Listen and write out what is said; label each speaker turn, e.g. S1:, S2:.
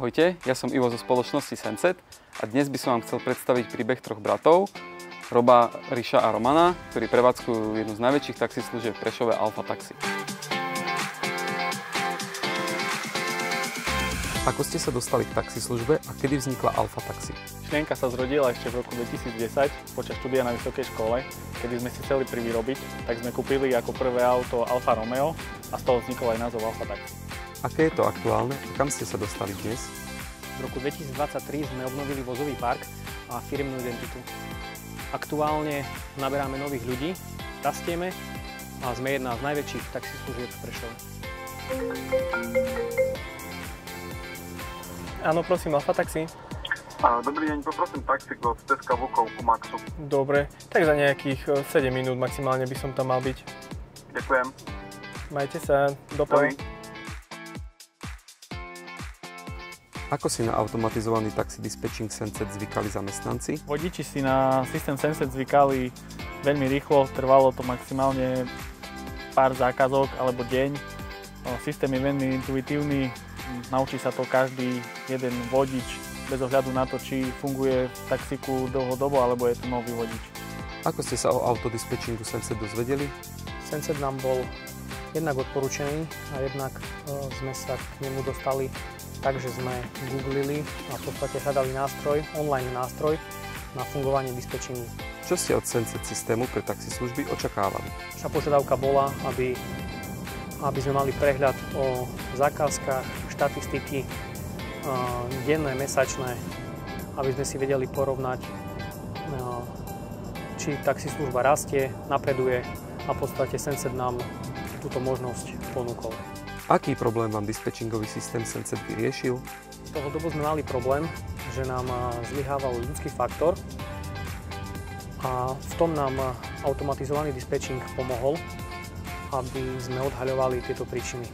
S1: Ahojte, ja som Ivo zo spoločnosti Senset a dnes by som vám chcel predstaviť príbeh troch bratov, Roba, Ríša a Romana, ktorí prevádzkujú jednu z najväčších taxislužieb v Prešove Alfa Taxi. Ako ste sa dostali k taxislužbe a kedy vznikla Alfa Taxi?
S2: Myšlienka sa zrodila ešte v roku 2010 počas štúdia na vysokej škole, kedy sme si chceli privyrobiť, tak sme kúpili ako prvé auto Alfa Romeo a z toho vznikol aj názov Alfa Taxi.
S1: Aké je to aktuálne a kam ste sa dostali dnes?
S3: V roku 2023 sme obnovili vozový park a firemnú identitu. Aktuálne naberáme nových ľudí, rastieme a sme jedna z najväčších taxislužieb v Prešove.
S2: Áno, prosím, Alfa Taxi.
S4: Dobrý deň, poprosím taxík od Teska Vlkov ku Maxu.
S2: Dobre, tak za nejakých 7 minút maximálne by som tam mal byť.
S4: Ďakujem.
S2: Majte sa, doplň.
S1: Ako si na automatizovaný taxi dispečing Senset zvykali zamestnanci?
S2: Vodiči si na systém Senset zvykali veľmi rýchlo, trvalo to maximálne pár zákazok alebo deň. Systém je veľmi intuitívny, naučí sa to každý jeden vodič bez ohľadu na to, či funguje v taxíku dlhodobo alebo je to nový vodič.
S1: Ako ste sa o autodispečingu Senset dozvedeli?
S3: Senset nám bol jednak odporúčený a jednak sme sa k nemu dostali tak, že sme googlili a v podstate hľadali nástroj, online nástroj na fungovanie dispečingu.
S1: Čo ste od Senset systému pre taxislužby očakávali?
S3: Naša požiadavka bola, aby sme mali prehľad o zákazkách, štatistiky, denné, mesačné, aby sme si vedeli porovnať, či taxislužba rastie, napreduje a v podstate Senset nám túto možnosť ponúkol.
S1: Aký problém vám dispečingový systém Senset vyriešil?
S3: Dlhodobo sme mali problém, že nám zlyhával ľudský faktor a v tom nám automatizovaný dispečing pomohol, aby sme odhaľovali tieto príčiny.